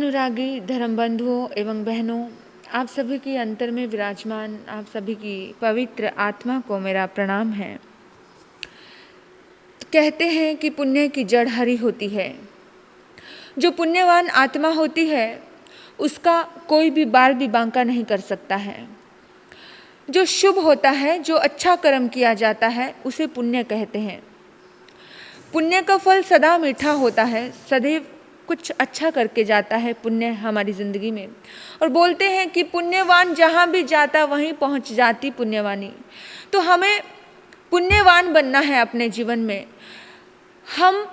धर्मानुरागी धर्म बंधुओं एवं बहनों, आप सभी की अंतर में विराजमान आप सभी की पवित्र आत्मा को मेरा प्रणाम है। तो कहते हैं कि पुण्य की जड़ हरि होती है। जो पुण्यवान आत्मा होती है उसका कोई भी बाल भी बांका नहीं कर सकता है। जो शुभ होता है, जो अच्छा कर्म किया जाता है, उसे पुण्य कहते हैं। पुण्य का फल सदा मीठा होता है, सदैव कुछ अच्छा करके जाता है पुण्य हमारी ज़िंदगी में। और बोलते हैं कि पुण्यवान जहाँ भी जाता वहीं पहुँच जाती पुण्यवानी। तो हमें पुण्यवान बनना है अपने जीवन में। हम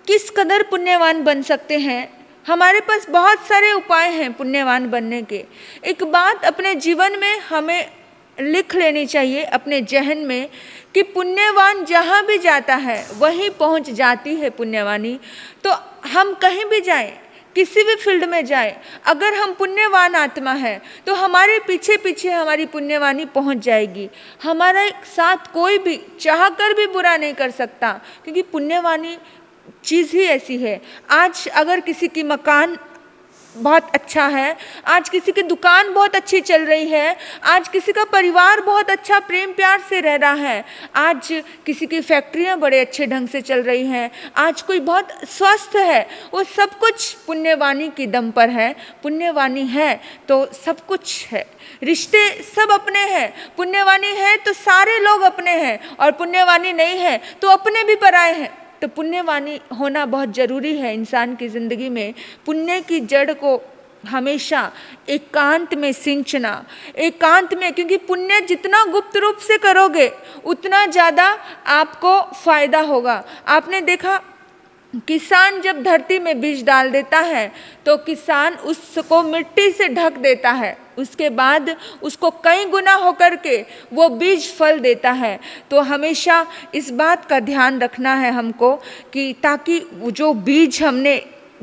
किस कदर पुण्यवान बन सकते हैं? हमारे पास बहुत सारे उपाय हैं पुण्यवान बनने के। एक बात अपने जीवन में हमें लिख लेनी चाहिए अपने जहन में कि पुण्यवान जहाँ भी जाता है वहीं पहुँच जाती है पुण्यवानी। तो हम कहीं भी जाएं, किसी भी फील्ड में जाएं, अगर हम पुण्यवान आत्मा है तो हमारे पीछे पीछे हमारी पुण्यवानी पहुँच जाएगी। हमारे साथ कोई भी चाह कर भी बुरा नहीं कर सकता, क्योंकि पुण्यवानी चीज़ ही ऐसी है। आज अगर किसी की मकान बहुत अच्छा है, आज किसी की दुकान बहुत अच्छी चल रही है, आज किसी का परिवार बहुत अच्छा प्रेम प्यार से रह रहा है, आज किसी की फैक्ट्रियां बड़े अच्छे ढंग से चल रही हैं, आज कोई बहुत स्वस्थ है, वो सब कुछ पुण्यवानी की दम पर है। पुण्यवानी है तो सब कुछ है, रिश्ते सब अपने हैं। पुण्यवानी है तो सारे लोग अपने हैं, और पुण्यवानी नहीं है तो अपने भी पराए हैं। तो पुण्यवानी होना बहुत ज़रूरी है इंसान की ज़िंदगी में। पुण्य की जड़ को हमेशा एकांत में सिंचना, एकांत में, क्योंकि पुण्य जितना गुप्त रूप से करोगे उतना ज़्यादा आपको फ़ायदा होगा। आपने देखा, किसान जब धरती में बीज डाल देता है तो किसान उसको मिट्टी से ढक देता है, उसके बाद उसको कई गुना होकर के वो बीज फल देता है। तो हमेशा इस बात का ध्यान रखना है हमको कि ताकि जो बीज हमने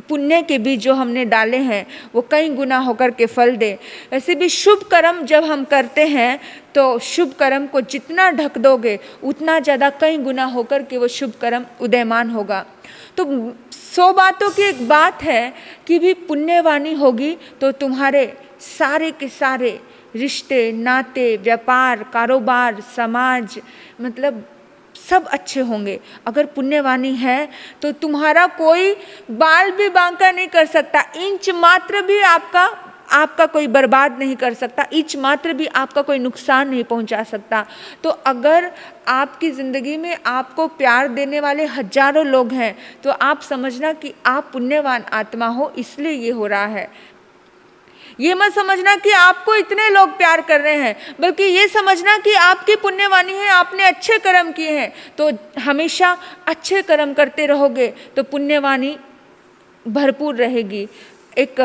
पुण्य के बीज जो हमने डाले हैं वो कई गुना होकर के फल दे। वैसे भी शुभ कर्म जब हम करते हैं तो शुभ कर्म को जितना ढक दोगे उतना ज़्यादा कई गुना होकर के वो शुभ कर्म उदयमान होगा। तो 100 बातों की एक बात है कि भी पुण्यवानी होगी तो तुम्हारे सारे के सारे रिश्ते, नाते, व्यापार, कारोबार, समाज, मतलब सब अच्छे होंगे। अगर पुण्यवानी है तो तुम्हारा कोई बाल भी बांका नहीं कर सकता, इंच मात्र भी आपका कोई बर्बाद नहीं कर सकता, इंच मात्र भी आपका कोई नुकसान नहीं पहुंचा सकता। तो अगर आपकी ज़िंदगी में आपको प्यार देने वाले हजारों लोग हैं तो आप समझना कि आप पुण्यवान आत्मा हो, इसलिए ये हो रहा है। ये मत समझना कि आपको इतने लोग प्यार कर रहे हैं, बल्कि ये समझना कि आपकी पुण्यवानी है, आपने अच्छे कर्म किए हैं। तो हमेशा अच्छे कर्म करते रहोगे तो पुण्यवानी भरपूर रहेगी। एक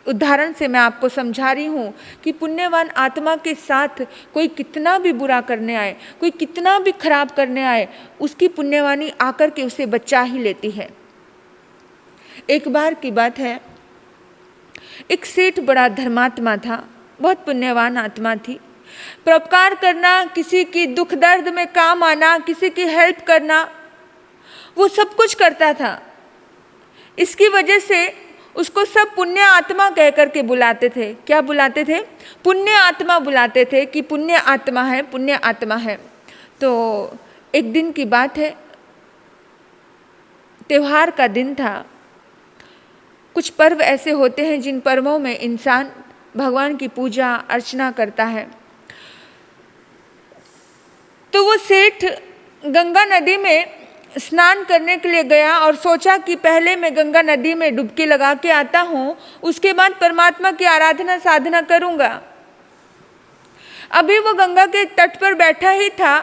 उदाहरण से मैं आपको समझा रही हूँ कि पुण्यवान आत्मा के साथ कोई कितना भी बुरा करने आए, कोई कितना भी खराब करने आए, उसकी पुण्यवानी आकर के उसे बचा ही लेती है। एक बार की बात है, एक सेठ बड़ा धर्मात्मा था, बहुत पुण्यवान आत्मा थी। परोपकार करना, किसी की दुख दर्द में काम आना, किसी की हेल्प करना, वो सब कुछ करता था। इसकी वजह से उसको सब पुण्य आत्मा कह करके बुलाते थे। क्या बुलाते थे? पुण्य आत्मा बुलाते थे कि पुण्य आत्मा है, पुण्य आत्मा है। तो एक दिन की बात है, त्योहार का दिन था। कुछ पर्व ऐसे होते हैं जिन पर्वों में इंसान भगवान की पूजा अर्चना करता है। तो वो सेठ गंगा नदी में स्नान करने के लिए गया और सोचा कि पहले मैं गंगा नदी में डुबकी लगा के आता हूँ, उसके बाद परमात्मा की आराधना साधना करूँगा। अभी वो गंगा के तट पर बैठा ही था,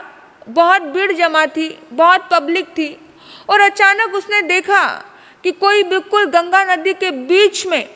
बहुत भीड़ जमा थी, बहुत पब्लिक थी, और अचानक उसने देखा कि कोई बिल्कुल गंगा नदी के बीच में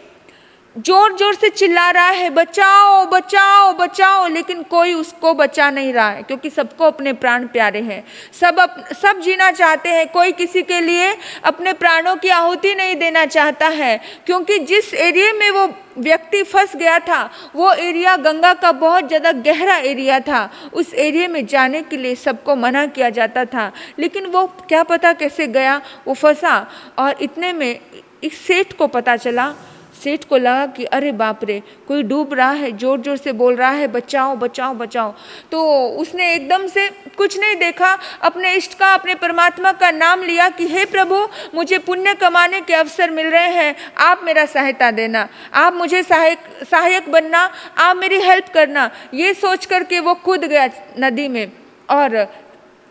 जोर जोर से चिल्ला रहा है, बचाओ बचाओ बचाओ, लेकिन कोई उसको बचा नहीं रहा है, क्योंकि सबको अपने प्राण प्यारे हैं। सब जीना चाहते हैं, कोई किसी के लिए अपने प्राणों की आहुति नहीं देना चाहता है, क्योंकि जिस एरिया में वो व्यक्ति फंस गया था वो एरिया गंगा का बहुत ज़्यादा गहरा एरिया था। उस एरिया में जाने के लिए सबको मना किया जाता था, लेकिन वो क्या पता कैसे गया, वो फंसा। और इतने में इस सेठ को पता चला, सेठ को लगा कि अरे बाप रे, कोई डूब रहा है, जोर जोर से बोल रहा है बचाओ बचाओ बचाओ। तो उसने एकदम से कुछ नहीं देखा, अपने इष्ट का, अपने परमात्मा का नाम लिया कि हे प्रभु, मुझे पुण्य कमाने के अवसर मिल रहे हैं, आप मेरा सहायता देना, आप मुझे सहायक बनना, आप मेरी हेल्प करना। ये सोच करके वो कूद गया नदी में, और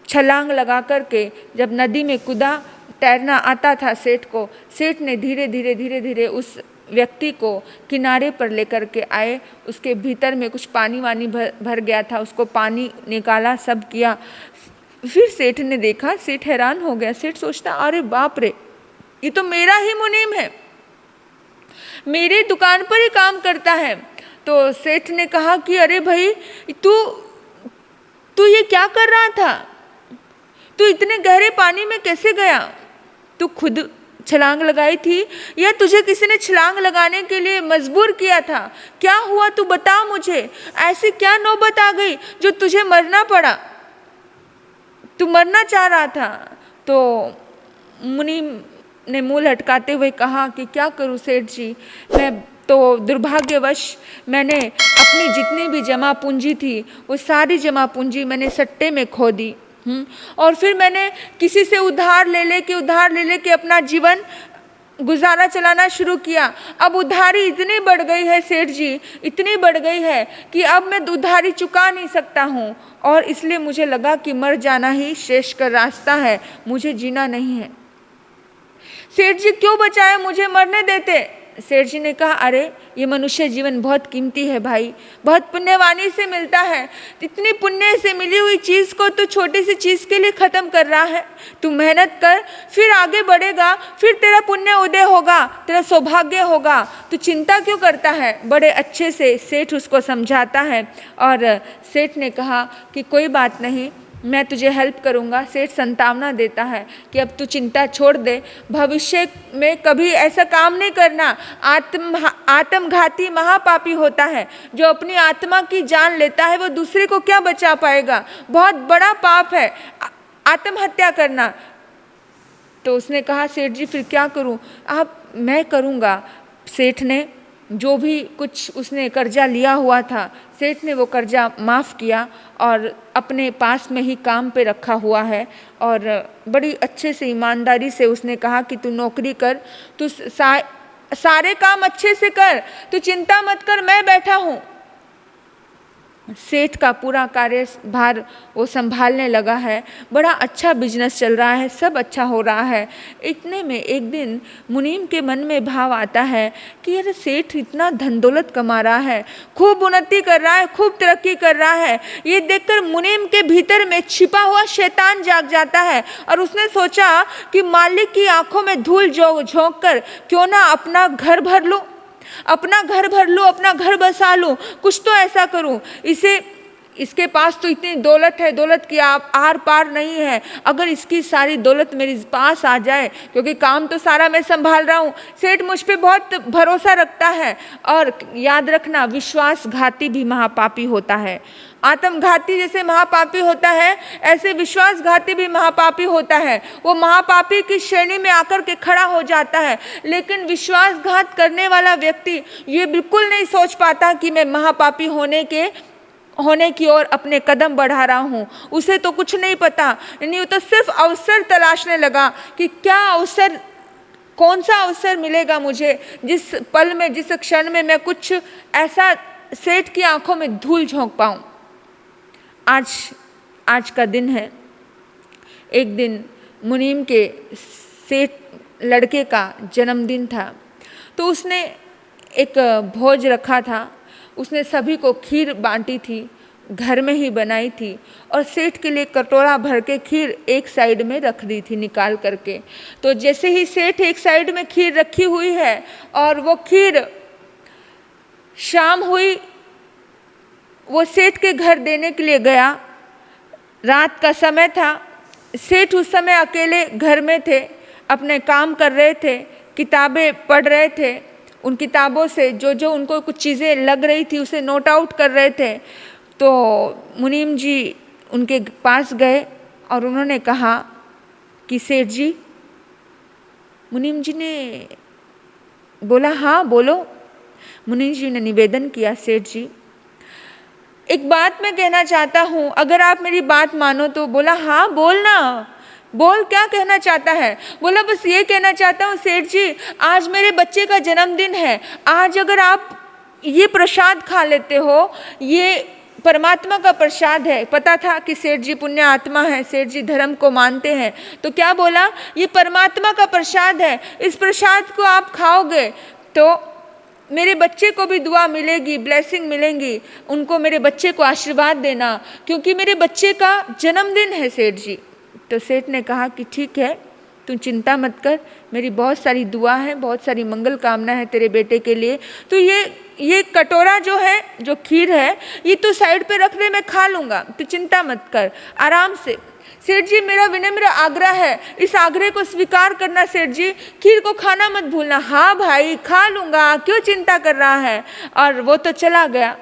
छलांग लगा करके जब नदी में कूदा, तैरना आता था सेठ को, सेठ ने धीरे धीरे धीरे धीरे उस व्यक्ति को किनारे पर लेकर के आए। उसके भीतर में कुछ पानी वानी भर गया था, उसको पानी निकाला, सब किया। फिर सेठ ने देखा, सेठ हैरान हो गया। सेठ सोचता, अरे बाप रे, ये तो मेरा ही मुनीम है, मेरी दुकान पर ही काम करता है। तो सेठ ने कहा कि अरे भाई, तू ये क्या कर रहा था, तू इतने गहरे पानी में कैसे गया, तू खुद छलांग लगाई थी या तुझे किसी ने छलांग लगाने के लिए मजबूर किया था, क्या हुआ तू बता मुझे, ऐसी क्या नौबत आ गई जो तुझे मरना पड़ा, तू मरना चाह रहा था। तो मुनि ने मुंह लटकाते हुए कहा कि क्या करूं सेठ जी, मैं तो दुर्भाग्यवश मैंने अपनी जितनी भी जमा पूंजी थी वो सारी जमा पूंजी मैंने सट्टे में खो दी, और फिर मैंने किसी से उधार ले लेके अपना जीवन गुजारा चलाना शुरू किया। अब उधारी इतनी बढ़ गई है सेठ जी, इतनी बढ़ गई है कि अब मैं उधारी चुका नहीं सकता हूँ, और इसलिए मुझे लगा कि मर जाना ही श्रेष्ठ का रास्ता है, मुझे जीना नहीं है। सेठ जी क्यों बचाए, मुझे मरने देते। सेठ जी ने कहा, अरे ये मनुष्य जीवन बहुत कीमती है भाई, बहुत पुण्यवानी से मिलता है, इतनी पुण्य से मिली हुई चीज़ को तू छोटी सी चीज़ के लिए ख़त्म कर रहा है। तू मेहनत कर, फिर आगे बढ़ेगा, फिर तेरा पुण्य उदय होगा, तेरा सौभाग्य होगा, तू चिंता क्यों करता है। बड़े अच्छे से सेठ उसको समझाता है, और सेठ ने कहा कि कोई बात नहीं, मैं तुझे हेल्प करूँगा। सेठ संतावना देता है कि अब तू चिंता छोड़ दे, भविष्य में कभी ऐसा काम नहीं करना। आत्मघाती महापापी होता है, जो अपनी आत्मा की जान लेता है वो दूसरे को क्या बचा पाएगा, बहुत बड़ा पाप है आत्महत्या करना। तो उसने कहा, सेठ जी फिर क्या करूँ। मैं करूँगा। सेठ ने जो भी कुछ उसने कर्जा लिया हुआ था, सेठ ने वो कर्जा माफ़ किया और अपने पास में ही काम पे रखा हुआ है, और बड़ी अच्छे से ईमानदारी से उसने कहा कि तू नौकरी कर, तू सारे काम अच्छे से कर, तू चिंता मत कर, मैं बैठा हूँ। सेठ का पूरा कार्यभार वो संभालने लगा है, बड़ा अच्छा बिजनेस चल रहा है, सब अच्छा हो रहा है। इतने में एक दिन मुनीम के मन में भाव आता है कि अरे सेठ इतना धन दौलत कमा रहा है, खूब उन्नति कर रहा है, खूब तरक्की कर रहा है। ये देखकर मुनीम के भीतर में छिपा हुआ शैतान जाग जाता है, और उसने सोचा कि मालिक की आंखों में धूल झोंक कर क्यों ना अपना घर भर लूँ, अपना घर बसा लूँ, कुछ तो ऐसा करूँ। इसके पास तो इतनी दौलत है, दौलत की आर पार नहीं है, अगर इसकी सारी दौलत मेरे पास आ जाए, क्योंकि काम तो सारा मैं संभाल रहा हूँ, सेठ मुझ पे बहुत भरोसा रखता है। और याद रखना, विश्वासघाती भी महापापी होता है। आत्मघाती जैसे महापापी होता है, ऐसे विश्वासघाती भी महापापी होता है। वो महापापी की श्रेणी में आकर के खड़ा हो जाता है, लेकिन विश्वासघात करने वाला व्यक्ति ये बिल्कुल नहीं सोच पाता कि मैं महापापी होने की ओर अपने कदम बढ़ा रहा हूँ। उसे तो कुछ नहीं पता, नहीं तो सिर्फ अवसर तलाशने लगा कि क्या अवसर, कौन सा अवसर मिलेगा मुझे, जिस पल में, जिस क्षण में मैं कुछ ऐसा सेठ की आंखों में धूल झोंक पाऊँ। आज का दिन है। एक दिन मुनीम के सेठ लड़के का जन्मदिन था, तो उसने एक भोज रखा था। उसने सभी को खीर बांटी थी, घर में ही बनाई थी, और सेठ के लिए कटोरा भर के खीर एक साइड में रख दी थी निकाल करके। तो जैसे ही सेठ एक साइड में खीर रखी हुई है और वो खीर शाम हुई, वो सेठ के घर देने के लिए गया। रात का समय था, सेठ उस समय अकेले घर में थे, अपने काम कर रहे थे, किताबें पढ़ रहे थे। उन किताबों से जो जो उनको कुछ चीज़ें लग रही थी उसे नोट आउट कर रहे थे। तो मुनीम जी उनके पास गए और उन्होंने कहा कि सेठ जी, मुनीम जी ने बोला हाँ बोलो। मुनि जी ने निवेदन किया, सेठ जी एक बात मैं कहना चाहता हूँ, अगर आप मेरी बात मानो तो। बोला हाँ बोलना, बोल क्या कहना चाहता है। बोला बस ये कहना चाहता हूँ सेठ जी, आज मेरे बच्चे का जन्मदिन है, आज अगर आप ये प्रसाद खा लेते हो, ये परमात्मा का प्रसाद है। पता था कि सेठ जी पुण्य आत्मा है, सेठ जी धर्म को मानते हैं, तो क्या बोला, ये परमात्मा का प्रसाद है, इस प्रसाद को आप खाओगे तो मेरे बच्चे को भी दुआ मिलेगी, ब्लेसिंग मिलेंगी, उनको मेरे बच्चे को आशीर्वाद देना, क्योंकि मेरे बच्चे का जन्मदिन है सेठ जी। तो सेठ ने कहा कि ठीक है, तू चिंता मत कर, मेरी बहुत सारी दुआ है, बहुत सारी मंगल कामना है तेरे बेटे के लिए। तो ये कटोरा जो है, जो खीर है, ये तू साइड पे रख दे, मैं खा लूँगा, तू चिंता मत कर, आराम से। सेठ जी मेरा विनम्र आग्रह है, इस आग्रह को स्वीकार करना सेठ जी, खीर को खाना मत भूलना। हाँ भाई खा लूँगा, क्यों चिंता कर रहा है। और वो तो चला गया।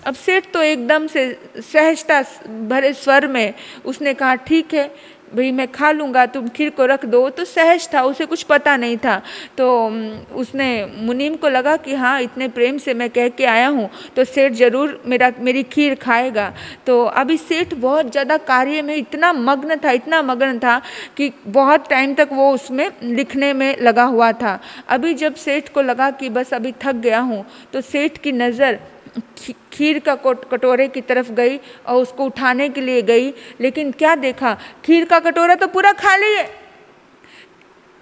अब सेठ तो एकदम से सहजता भरे स्वर में उसने कहा ठीक है भाई मैं खा लूँगा, तुम खीर को रख दो। तो सहज था, उसे कुछ पता नहीं था। तो उसने मुनीम को लगा कि हाँ इतने प्रेम से मैं कह के आया हूँ तो सेठ ज़रूर मेरी खीर खाएगा। तो अभी सेठ बहुत ज़्यादा कार्य में इतना मग्न था कि बहुत टाइम तक वो उसमें लिखने में लगा हुआ था। अभी जब सेठ को लगा कि बस अभी थक गया हूँ, तो सेठ की नज़र खीर का कटोरे की तरफ गई और उसको उठाने के लिए गई, लेकिन क्या देखा, खीर का कटोरा तो पूरा खाली है,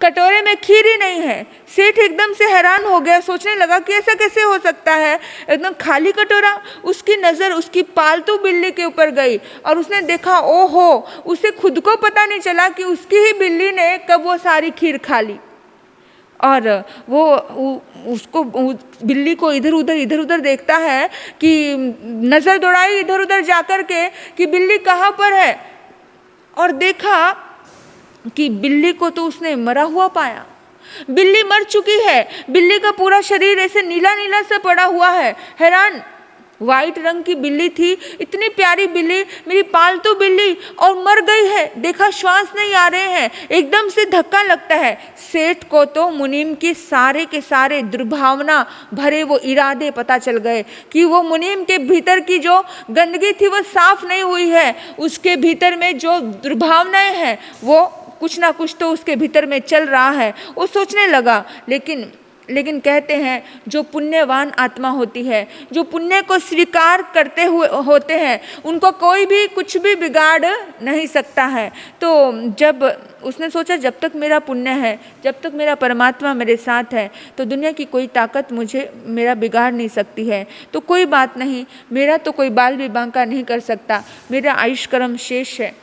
कटोरे में खीर ही नहीं है। सेठ एकदम से हैरान हो गया, सोचने लगा कि ऐसा कैसे हो सकता है, एकदम खाली कटोरा। उसकी नज़र उसकी पालतू बिल्ली के ऊपर गई और उसने देखा ओहो, उसे खुद को पता नहीं चला कि उसकी ही बिल्ली ने कब वो सारी खीर खा ली। और वो उसको बिल्ली को इधर उधर देखता है कि नज़र दौड़ाई इधर उधर जाकर के कि बिल्ली कहाँ पर है, और देखा कि बिल्ली को तो उसने मरा हुआ पाया। बिल्ली मर चुकी है, बिल्ली का पूरा शरीर ऐसे नीला नीला सा पड़ा हुआ है। हैरान, वाइट रंग की बिल्ली थी, इतनी प्यारी बिल्ली, मेरी पालतू बिल्ली, और मर गई है। देखा श्वास नहीं आ रहे हैं, एकदम से धक्का लगता है। सेठ को तो मुनीम के सारे दुर्भावना भरे वो इरादे पता चल गए कि वो मुनीम के भीतर की जो गंदगी थी वो साफ नहीं हुई है, उसके भीतर में जो दुर्भावनाएं हैं वो कुछ ना कुछ तो उसके भीतर में चल रहा है। वो सोचने लगा, लेकिन कहते हैं जो पुण्यवान आत्मा होती है, जो पुण्य को स्वीकार करते हुए होते हैं, उनको कोई भी कुछ भी बिगाड़ नहीं सकता है। तो जब उसने सोचा जब तक मेरा पुण्य है, जब तक मेरा परमात्मा मेरे साथ है, तो दुनिया की कोई ताकत मेरा बिगाड़ नहीं सकती है। तो कोई बात नहीं, मेरा तो कोई बाल भी बांका नहीं कर सकता, मेरा आयुष कर्म शेष है।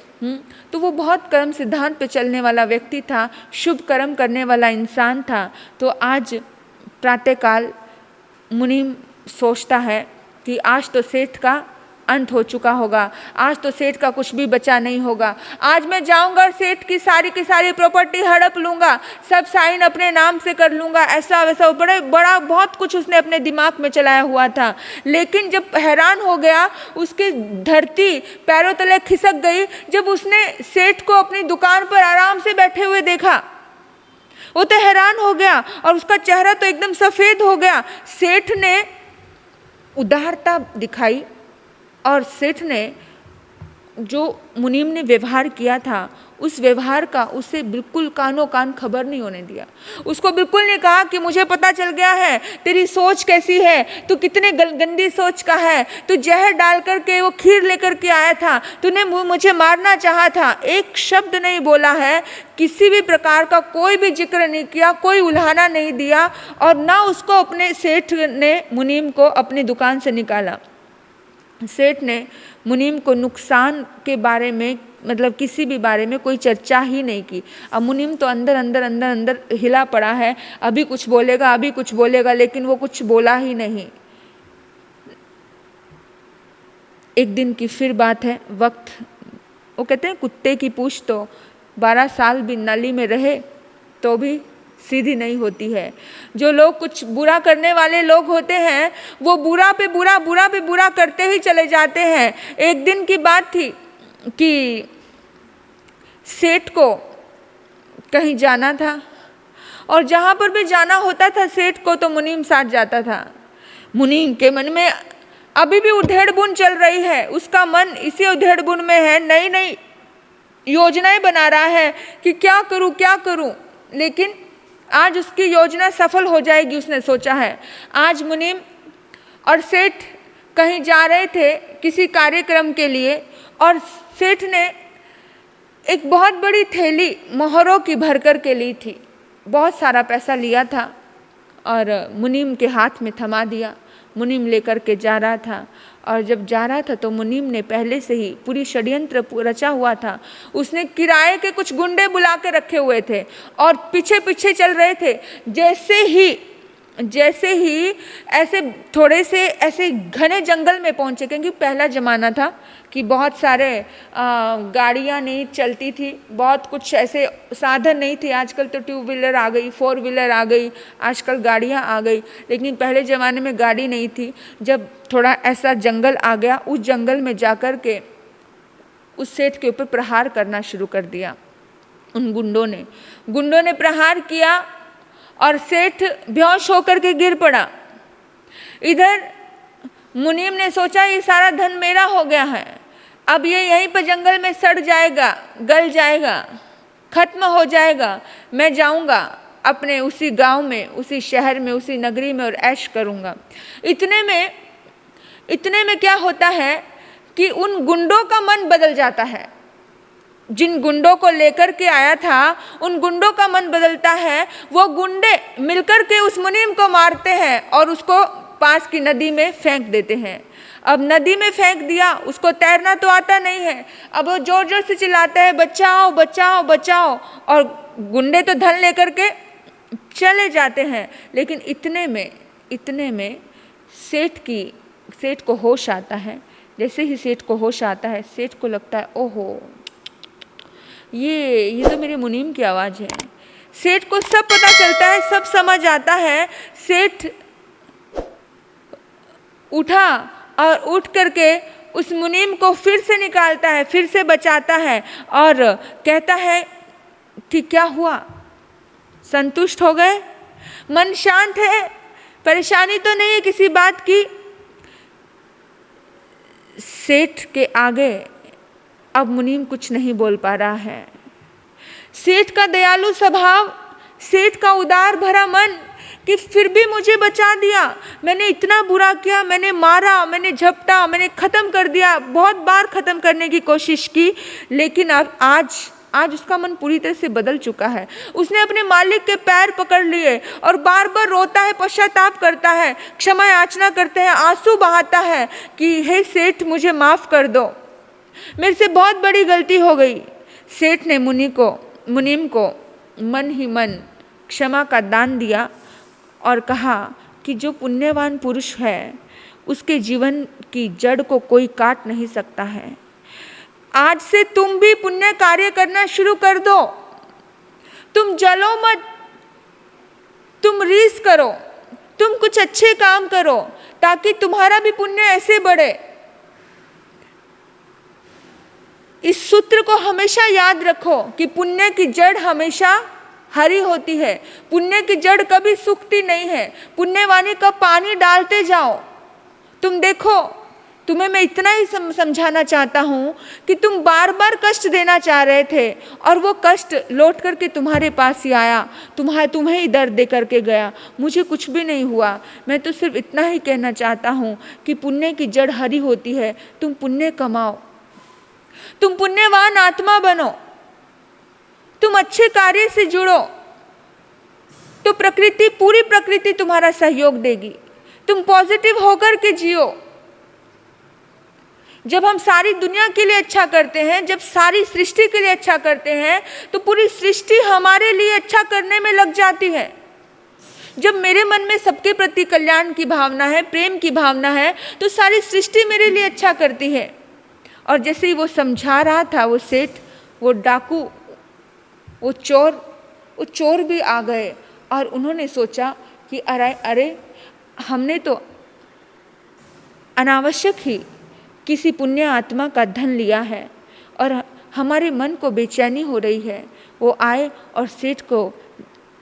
तो वो बहुत कर्म सिद्धांत पे चलने वाला व्यक्ति था, शुभ कर्म करने वाला इंसान था। तो आज प्रातःकाल मुनीम सोचता है कि आज तो सेठ का अंत हो चुका होगा, आज तो सेठ का कुछ भी बचा नहीं होगा। आज मैं जाऊंगा और सेठ की सारी प्रॉपर्टी हड़प लूँगा, सब साइन अपने नाम से कर लूँगा, ऐसा वैसा बड़ा बहुत कुछ उसने अपने दिमाग में चलाया हुआ था। लेकिन जब हैरान हो गया, उसकी धरती पैरों तले खिसक गई जब उसने सेठ को अपनी दुकान पर आराम से बैठे हुए देखा। वो तो हैरान हो गया और उसका चेहरा तो एकदम सफ़ेद हो गया। सेठ ने उदारता दिखाई और सेठ ने जो मुनीम ने व्यवहार किया था, उस व्यवहार का उसे बिल्कुल कानों कान खबर नहीं होने दिया। उसको बिल्कुल नहीं कहा कि मुझे पता चल गया है तेरी सोच कैसी है, तू कितने गंदी सोच का है, तू जहर डाल करके वो खीर लेकर के आया था, तूने मुझे मारना चाहा था। एक शब्द नहीं बोला है, किसी भी प्रकार का कोई भी जिक्र नहीं किया, कोई उल्हाना नहीं दिया, और ना उसको अपने सेठ ने मुनीम को अपनी दुकान से निकाला। सेठ ने मुनीम को नुकसान के बारे में, मतलब किसी भी बारे में कोई चर्चा ही नहीं की। अब मुनीम तो अंदर हिला पड़ा है, अभी कुछ बोलेगा, लेकिन वो कुछ बोला ही नहीं। एक दिन की फिर बात है, वक्त, वो कहते हैं कुत्ते की पूंछ तो 12 साल भी नाली में रहे तो भी सीधी नहीं होती है। जो लोग कुछ बुरा करने वाले लोग होते हैं, वो बुरा पे बुरा करते ही चले जाते हैं। एक दिन की बात थी कि सेठ को कहीं जाना था और जहाँ पर भी जाना होता था सेठ को तो मुनीम साथ जाता था। मुनीम के मन में अभी भी उधेड़-बुन चल रही है, उसका मन इसी उधेड़-बुन में है, नई नई योजनाएं बना रहा है कि क्या करूं, लेकिन आज उसकी योजना सफल हो जाएगी, उसने सोचा है। आज मुनीम और सेठ कहीं जा रहे थे किसी कार्यक्रम के लिए, और सेठ ने एक बहुत बड़ी थैली मोहरों की भरकर के ली थी, बहुत सारा पैसा लिया था और मुनीम के हाथ में थमा दिया। मुनीम लेकर के जा रहा था, और जब जा रहा था तो मुनीम ने पहले से ही पूरी षड्यंत्र रचा हुआ था। उसने किराए के कुछ गुंडे बुला के रखे हुए थे और पीछे पीछे चल रहे थे। जैसे ही ऐसे थोड़े से ऐसे घने जंगल में पहुंचे, क्योंकि पहला ज़माना था कि बहुत सारे गाड़ियां नहीं चलती थी, बहुत कुछ ऐसे साधन नहीं थे। आजकल तो 2 व्हीलर आ गई, 4 व्हीलर आ गई, आजकल गाड़ियां आ गई, लेकिन पहले ज़माने में गाड़ी नहीं थी। जब थोड़ा ऐसा जंगल आ गया, उस जंगल में जाकर के उस सेठ के ऊपर प्रहार करना शुरू कर दिया। उन गुंडों ने प्रहार किया और सेठ बेहोश होकर के गिर पड़ा। इधर मुनीम ने सोचा ये सारा धन मेरा हो गया है, अब ये यहीं पर जंगल में सड़ जाएगा, गल जाएगा, खत्म हो जाएगा। मैं जाऊंगा अपने उसी गांव में, उसी शहर में, उसी नगरी में और ऐश करूंगा। इतने में क्या होता है कि उन गुंडों का मन बदल जाता है। जिन गुंडों को लेकर के आया था उन गुंडों का मन बदलता है। वो गुंडे मिलकर के उस मुनीम को मारते हैं और उसको पास की नदी में फेंक देते हैं। अब नदी में फेंक दिया, उसको तैरना तो आता नहीं है। अब वो जोर जोर से चिल्लाता है, बचाओ बचाओ बचाओ, और गुंडे तो धन लेकर के चले जाते हैं। लेकिन इतने में सेठ को होश आता है। जैसे ही सेठ को होश आता है, सेठ को लगता है ओहो, ये तो मेरे मुनीम की आवाज़ है। सेठ को सब पता चलता है, सब समझ आता है। सेठ उठा और उठ करके उस मुनीम को फिर से निकालता है, फिर से बचाता है और कहता है कि क्या हुआ, संतुष्ट हो गए, मन शांत है, परेशानी तो नहीं है किसी बात की। सेठ के आगे अब मुनीम कुछ नहीं बोल पा रहा है। सेठ का दयालु स्वभाव, सेठ का उदार भरा मन कि फिर भी मुझे बचा दिया। मैंने इतना बुरा किया, मैंने मारा, मैंने झपटा, मैंने ख़त्म कर दिया, बहुत बार ख़त्म करने की कोशिश की, लेकिन अब आज उसका मन पूरी तरह से बदल चुका है। उसने अपने मालिक के पैर पकड़ लिए और बार बार रोता है, पश्चाताप करता है, क्षमा याचना करते हैं, आंसू बहाता है कि हे सेठ मुझे माफ़ कर दो, मेरे से बहुत बड़ी गलती हो गई। सेठ ने मुनीम को मन ही मन क्षमा का दान दिया और कहा कि जो पुण्यवान पुरुष है उसके जीवन की जड़ को कोई काट नहीं सकता है। आज से तुम भी पुण्य कार्य करना शुरू कर दो। तुम जलो मत, तुम रीस करो, तुम कुछ अच्छे काम करो ताकि तुम्हारा भी पुण्य ऐसे बढ़े। इस सूत्र को हमेशा याद रखो कि पुण्य की जड़ हमेशा हरी होती है, पुण्य की जड़ कभी सूखती नहीं है। पुण्यवानी का पानी डालते जाओ। तुम देखो, तुम्हें मैं इतना ही समझाना चाहता हूँ कि तुम बार बार कष्ट देना चाह रहे थे और वो कष्ट लौट करके तुम्हारे पास ही आया, तुम्हें ही दर्द दे करके गया। मुझे कुछ भी नहीं हुआ। मैं तो सिर्फ इतना ही कहना चाहता हूँ कि पुण्य की जड़ हरी होती है। तुम पुण्य कमाओ, तुम पुण्यवान आत्मा बनो, तुम अच्छे कार्य से जुड़ो तो पूरी प्रकृति तुम्हारा सहयोग देगी। तुम पॉजिटिव होकर के जियो। जब हम सारी दुनिया के लिए अच्छा करते हैं, जब सारी सृष्टि के लिए अच्छा करते हैं, तो पूरी सृष्टि हमारे लिए अच्छा करने में लग जाती है। जब मेरे मन में सबके प्रति कल्याण की भावना है, प्रेम की भावना है, तो सारी सृष्टि मेरे लिए अच्छा करती है। और जैसे ही वो समझा रहा था, वो सेठ, वो डाकू, वो चोर भी आ गए और उन्होंने सोचा कि अरे हमने तो अनावश्यक ही किसी पुण्य आत्मा का धन लिया है और हमारे मन को बेचैनी हो रही है। वो आए और सेठ को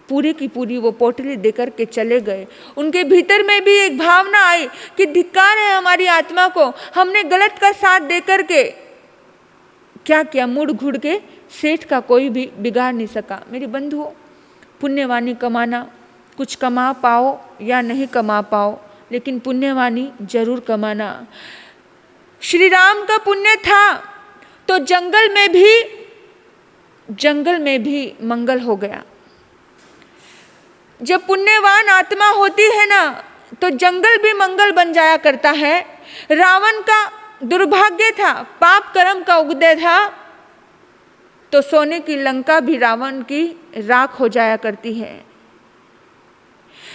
पूरी की पूरी वो पोटली देकर के चले गए। उनके भीतर में भी एक भावना आई कि धिक्कार है हमारी आत्मा को, हमने गलत का साथ देकर के क्या किया, मुड़ घुड़ के सेठ का कोई भी बिगाड़ नहीं सका। मेरे बंधुओं, पुण्यवाणी कमाना, कुछ कमा पाओ या नहीं कमा पाओ, लेकिन पुण्यवाणी जरूर कमाना। श्री राम का पुण्य था तो जंगल में भी मंगल हो गया। जब पुण्यवान आत्मा होती है ना, तो जंगल भी मंगल बन जाया करता है। रावण का दुर्भाग्य था, पाप कर्म का उदय था, तो सोने की लंका भी रावण की राख हो जाया करती है।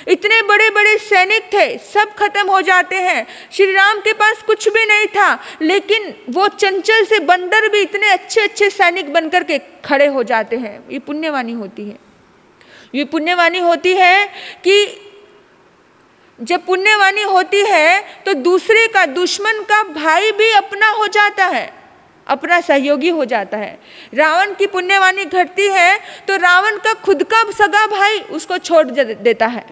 इतने बड़े बड़े सैनिक थे, सब खत्म हो जाते हैं। श्री राम के पास कुछ भी नहीं था, लेकिन वो चंचल से बंदर भी इतने अच्छे अच्छे सैनिक बनकर के खड़े हो जाते हैं। ये पुण्यवाणी होती है। ये पुण्यवाणी होती है कि जब पुण्यवाणी होती है तो दूसरे का, दुश्मन का भाई भी अपना हो जाता है, अपना सहयोगी हो जाता है। रावण की पुण्यवाणी घटती है तो रावण का खुद का सगा भाई उसको छोड़ देता है।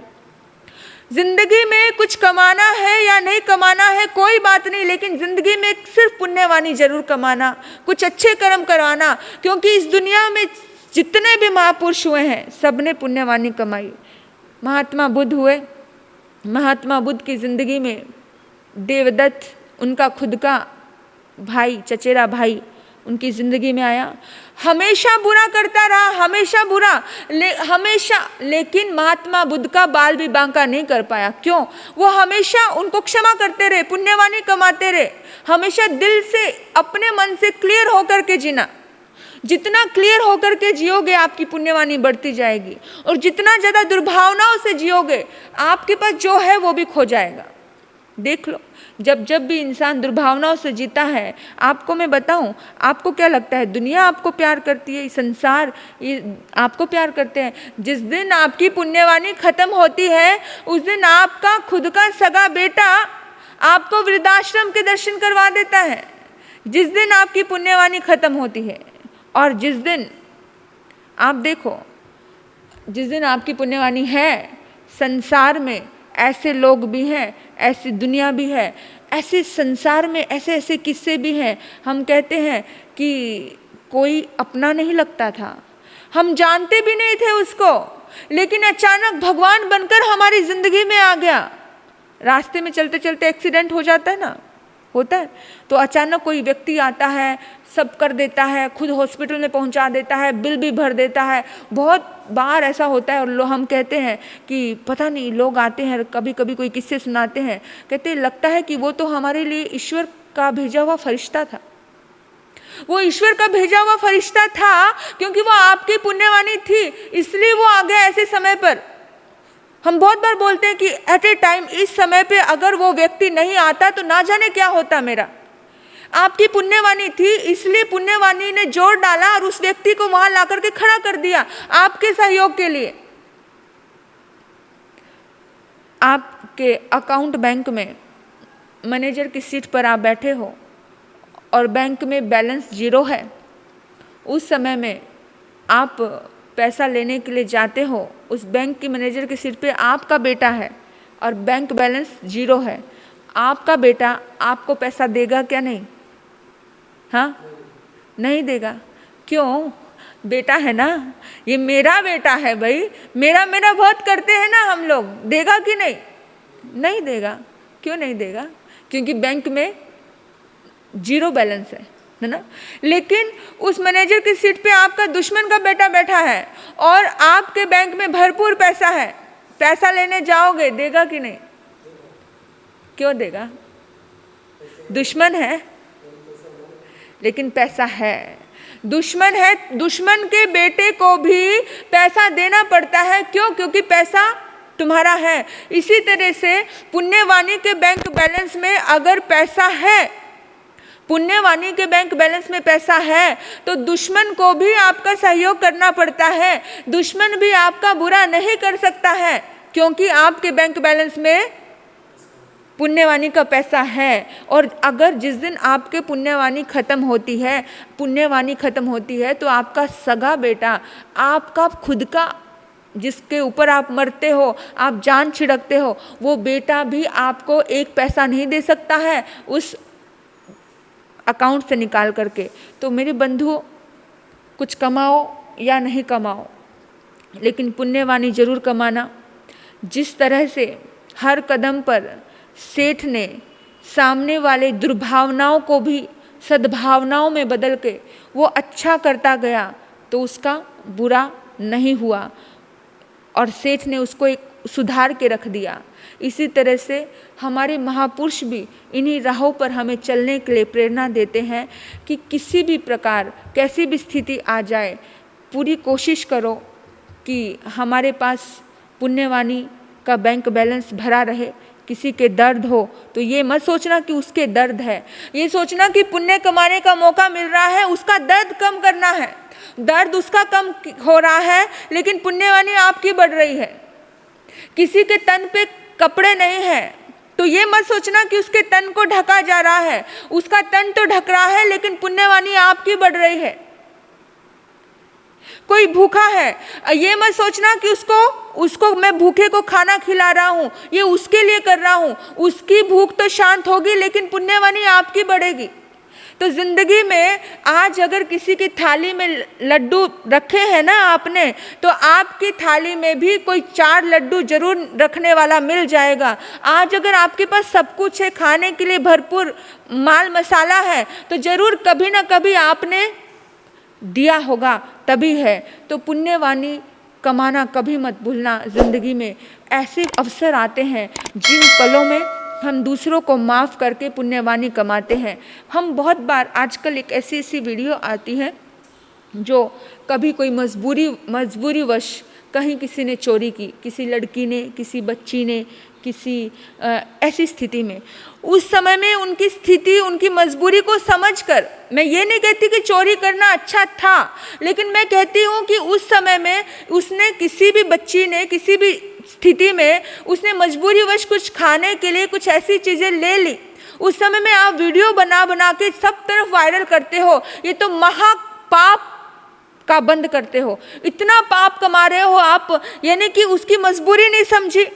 जिंदगी में कुछ कमाना है या नहीं कमाना है कोई बात नहीं, लेकिन जिंदगी में सिर्फ पुण्यवाणी जरूर कमाना, कुछ अच्छे कर्म करवाना, क्योंकि इस दुनिया में जितने भी महापुरुष हुए हैं सबने पुण्यवाणी कमाई। महात्मा बुद्ध हुए, महात्मा बुद्ध की जिंदगी में देवदत्त, उनका खुद का भाई, चचेरा भाई उनकी जिंदगी में आया, हमेशा बुरा करता रहा, हमेशा बुरा, हमेशा, लेकिन महात्मा बुद्ध का बाल भी बांका नहीं कर पाया। क्यों? वो हमेशा उनको क्षमा करते रहे, पुण्यवाणी कमाते रहे, हमेशा दिल से, अपने मन से क्लियर होकर के जीना। जितना क्लियर होकर के जियोगे आपकी पुण्यवाणी बढ़ती जाएगी, और जितना ज़्यादा दुर्भावनाओं से जियोगे आपके पास जो है वो भी खो जाएगा। देख लो, जब जब भी इंसान दुर्भावनाओं से जीता है, आपको मैं बताऊं, आपको क्या लगता है दुनिया आपको प्यार करती है, संसार ये आपको प्यार करते हैं? जिस दिन आपकी पुण्यवाणी खत्म होती है उस दिन आपका खुद का सगा बेटा आपको वृद्धाश्रम के दर्शन करवा देता है। जिस दिन आपकी पुण्यवाणी खत्म होती है, और जिस दिन आप देखो, जिस दिन आपकी पुण्यवाणी है, संसार में ऐसे लोग भी हैं, ऐसी दुनिया भी है, ऐसे संसार में ऐसे ऐसे किस्से भी हैं। हम कहते हैं कि कोई अपना नहीं लगता था, हम जानते भी नहीं थे उसको, लेकिन अचानक भगवान बनकर हमारी जिंदगी में आ गया। रास्ते में चलते चलते एक्सीडेंट हो जाता है ना, होता है, तो अचानक कोई व्यक्ति आता है, सब कर देता है, खुद हॉस्पिटल में पहुंचा देता है, बिल भी भर देता है। बहुत बार ऐसा होता है, और हम कहते हैं कि पता नहीं, लोग आते हैं कभी कभी कोई किस्से सुनाते हैं, कहते हैं लगता है कि वो तो हमारे लिए ईश्वर का भेजा हुआ फरिश्ता था। वो ईश्वर का भेजा हुआ फरिश्ता था क्योंकि वो आपकी पुण्यवाणी थी, इसलिए वो आ गया ऐसे समय पर। हम बहुत बार बोलते हैं कि एट ए टाइम, इस समय पे अगर वो व्यक्ति नहीं आता तो ना जाने क्या होता मेरा। आपकी पुण्यवाणी थी, इसलिए पुण्यवाणी ने जोर डाला और उस व्यक्ति को वहां ला करके खड़ा कर दिया आपके सहयोग के लिए। आपके अकाउंट बैंक में मैनेजर की सीट पर आप बैठे हो और बैंक में बैलेंस 0 है, उस समय में आप पैसा लेने के लिए जाते हो, उस बैंक की मैनेजर की सीट पे आपका बेटा है और बैंक बैलेंस 0 है, आपका बेटा आपको पैसा देगा क्या? नहीं, हाँ, नहीं देगा। क्यों? बेटा है ना, ये मेरा बेटा है भाई, मेरा मेरा बहुत करते हैं ना हम लोग, देगा कि नहीं? नहीं देगा। क्यों नहीं देगा? क्योंकि बैंक में 0 बैलेंस है ना। लेकिन उस मैनेजर की सीट पे आपका दुश्मन का बेटा बैठा है और आपके बैंक में भरपूर पैसा है, पैसा लेने जाओगे, देगा कि नहीं? क्यों देगा? दुश्मन है, लेकिन पैसा है। दुश्मन है, दुश्मन के बेटे को भी पैसा देना पड़ता है। क्यों? क्योंकि पैसा तुम्हारा है। इसी तरह से पुण्यवाणी के बैंक बैलेंस में अगर पैसा है, पुण्यवाणी के बैंक बैलेंस में पैसा है, तो दुश्मन को भी आपका सहयोग करना पड़ता है। दुश्मन भी आपका बुरा नहीं कर सकता है, क्योंकि आपके बैंक बैलेंस में पुण्यवाणी का पैसा है। और अगर जिस दिन आपके पुण्यवाणी खत्म होती है, पुण्यवाणी खत्म होती है, तो आपका सगा बेटा, आपका खुद का जिसके ऊपर आप मरते हो, आप जान छिड़कते हो, वो बेटा भी आपको एक पैसा नहीं दे सकता है उस अकाउंट से निकाल करके। तो मेरे बंधुओं, कुछ कमाओ या नहीं कमाओ, लेकिन पुण्यवाणी जरूर कमाना। जिस तरह से हर कदम पर सेठ ने सामने वाले दुर्भावनाओं को भी सद्भावनाओं में बदल के वो अच्छा करता गया, तो उसका बुरा नहीं हुआ और सेठ ने उसको एक सुधार के रख दिया। इसी तरह से हमारे महापुरुष भी इन्हीं राहों पर हमें चलने के लिए प्रेरणा देते हैं कि किसी भी प्रकार कैसी भी स्थिति आ जाए, पूरी कोशिश करो कि हमारे पास पुण्यवाणी का बैंक बैलेंस भरा रहे। किसी के दर्द हो तो ये मत सोचना कि उसके दर्द है, ये सोचना कि पुण्य कमाने का मौका मिल रहा है, उसका दर्द कम करना है। दर्द उसका कम हो रहा है, लेकिन पुण्यवाणी आपकी बढ़ रही है। किसी के तन पे कपड़े नहीं है तो ये मत सोचना कि उसके तन को ढका जा रहा है, उसका तन तो ढक रहा है, लेकिन पुण्यवाणी आपकी बढ़ रही है। कोई भूखा है, ये मत सोचना कि उसको मैं भूखे को खाना खिला रहा हूँ, ये उसके लिए कर रहा हूँ, उसकी भूख तो शांत होगी, लेकिन पुण्यवाणी आपकी बढ़ेगी। तो जिंदगी में आज अगर किसी की थाली में लड्डू रखे हैं ना आपने, तो आपकी थाली में भी कोई 4 लड्डू जरूर रखने वाला मिल जाएगा। आज अगर आपके पास सब कुछ है, खाने के लिए भरपूर माल मसाला है, तो जरूर कभी ना कभी आपने दिया होगा, तभी है। तो पुण्यवाणी कमाना कभी मत भूलना। जिंदगी में ऐसे अवसर आते हैं जिन पलों में हम दूसरों को माफ़ करके पुण्यवाणी कमाते हैं। हम बहुत बार आजकल एक ऐसी वीडियो आती है जो कभी कोई मजबूरीवश कहीं किसी ने चोरी की, किसी लड़की ने, किसी बच्ची ने, किसी ऐसी स्थिति में, उस समय में उनकी स्थिति, उनकी मजबूरी को समझकर, मैं ये नहीं कहती कि चोरी करना अच्छा था, लेकिन मैं कहती हूँ कि उस समय में उसने, किसी भी बच्ची ने, किसी भी स्थिति में उसने मजबूरीवश कुछ खाने के लिए कुछ ऐसी चीज़ें ले ली। उस समय में आप वीडियो बना के सब तरफ वायरल करते हो, ये तो महापाप का बंद करते हो। इतना पाप कमा रहे हो आप, यानी कि उसकी मजबूरी नहीं समझी।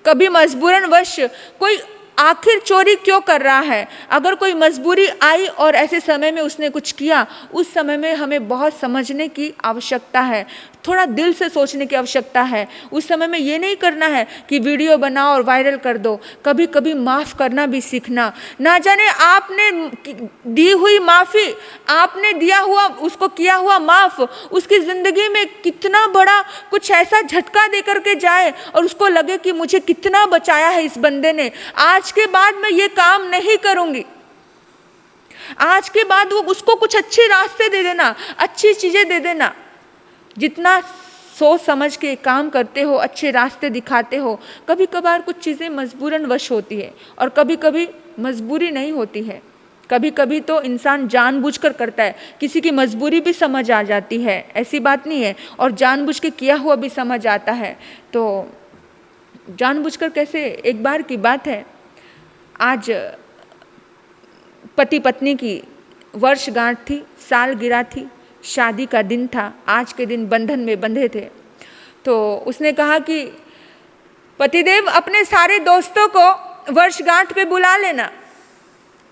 कभी मजबूरनवश कोई आखिर चोरी क्यों कर रहा है? अगर कोई मजबूरी आई और ऐसे समय में उसने कुछ किया, उस समय में हमें बहुत समझने की आवश्यकता है, थोड़ा दिल से सोचने की आवश्यकता है। उस समय में ये नहीं करना है कि वीडियो बनाओ और वायरल कर दो। कभी कभी माफ़ करना भी सीखना। ना जाने आपने दी हुई माफ़ी, आपने दिया हुआ, उसको किया हुआ माफ़, उसकी ज़िंदगी में कितना बड़ा कुछ ऐसा झटका दे करके जाए और उसको लगे कि मुझे कितना बचाया है इस बंदे ने, आज के बाद मैं ये काम नहीं करूँगी। आज के बाद वो उसको कुछ अच्छे रास्ते दे देना, अच्छी चीज़ें दे देना। जितना सोच समझ के काम करते हो, अच्छे रास्ते दिखाते हो। कभी कभार कुछ चीज़ें मजबूरन वश होती है और कभी कभी मजबूरी नहीं होती है। कभी कभी तो इंसान जानबूझकर करता है, किसी की मजबूरी भी समझ आ जाती है, ऐसी बात नहीं है, और जानबूझ के किया हुआ भी समझ आता है। तो जानबूझकर कैसे, एक बार की बात है, आज पति पत्नी की वर्षगांठ थी, सालगिरह थी, शादी का दिन था। आज के दिन बंधन में बंधे थे। तो उसने कहा कि पतिदेव अपने सारे दोस्तों को वर्षगांठ पे बुला लेना,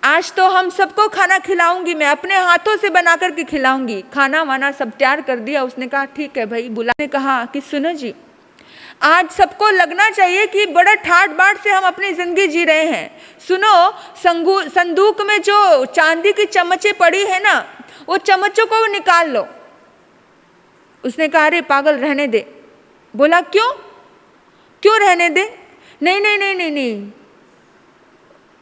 आज तो हम सबको खाना खिलाऊंगी, मैं अपने हाथों से बना कर के खिलाऊंगी। खाना वाना सब तैयार कर दिया। उसने कहा ठीक है भाई बुला। ने कहा कि सुनो जी, आज सबको लगना चाहिए कि बड़ा ठाट बाट से हम अपनी जिंदगी जी रहे हैं। सुनो, संदूक में जो चांदी की चम्मचें पड़ी है ना, वो चम्मचों को निकाल लो। उसने कहा अरे पागल, रहने दे। बोला क्यों रहने दे? नहीं,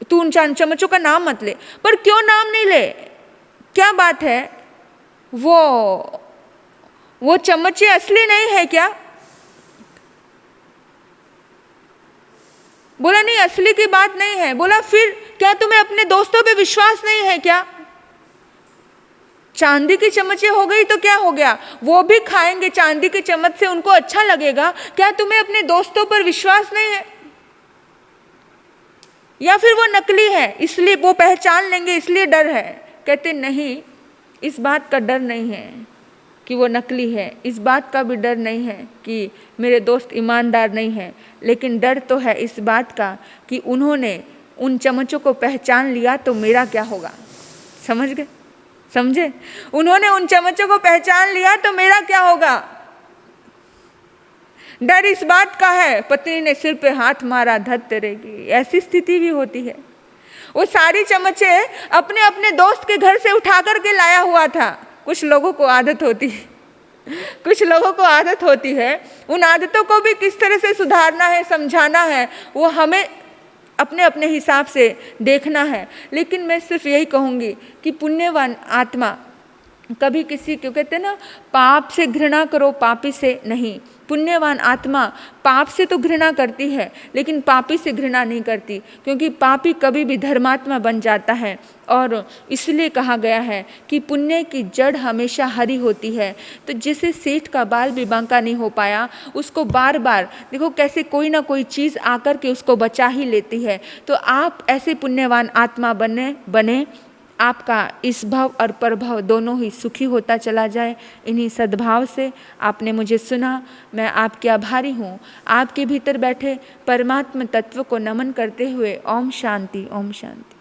तू उन चम्मचों का नाम मत ले। पर क्यों नाम नहीं ले, क्या बात है? वो चम्मचें असली नहीं है क्या? बोला नहीं, असली की बात नहीं है। बोला फिर क्या तुम्हें अपने दोस्तों पे विश्वास नहीं है क्या? चांदी की चम्मचें हो गई तो क्या हो गया, वो भी खाएंगे चांदी की चम्मच से, उनको अच्छा लगेगा। क्या तुम्हें अपने दोस्तों पर विश्वास नहीं है? या फिर वो नकली है इसलिए वो पहचान लेंगे इसलिए डर है? कहते नहीं, इस बात का डर नहीं है। कि वो नकली है, इस बात का भी डर नहीं है कि मेरे दोस्त ईमानदार नहीं है, लेकिन डर तो है इस बात का कि उन्होंने उन चम्मचों को पहचान लिया तो मेरा क्या होगा। समझ गए? समझे? उन्होंने उन चम्मचों को पहचान लिया तो मेरा क्या होगा। डर इस बात का है, पत्नी ने सिर पे हाथ मारा, धत तेरे की, ऐसी स्थिति भी होती है। वो सारी चम्मचे अपने अपने दोस्त के घर से उठा करके लाया हुआ था। कुछ लोगों को आदत होती है, कुछ लोगों को आदत होती है, उन आदतों को भी किस तरह से सुधारना है, समझाना है, वो हमें अपने अपने हिसाब से देखना है। लेकिन मैं सिर्फ यही कहूँगी कि पुण्यवान आत्मा कभी किसी को, कहते हैं ना, पाप से घृणा करो, पापी से नहीं। पुण्यवान आत्मा पाप से तो घृणा करती है, लेकिन पापी से घृणा नहीं करती, क्योंकि पापी कभी भी धर्मात्मा बन जाता है। और इसलिए कहा गया है कि पुण्य की जड़ हमेशा हरी होती है। तो जिसे सेठ का बाल भी बांका नहीं हो पाया, उसको बार बार देखो कैसे कोई ना कोई चीज़ आकर के उसको बचा ही लेती है। तो आप ऐसे पुण्यवान आत्मा बने, आपका इस भाव और परभाव दोनों ही सुखी होता चला जाए। इन्हीं सद्भाव से आपने मुझे सुना, मैं आपकी आभारी हूँ। आपके भीतर बैठे परमात्मा तत्व को नमन करते हुए ओम शांति, ओम शांति।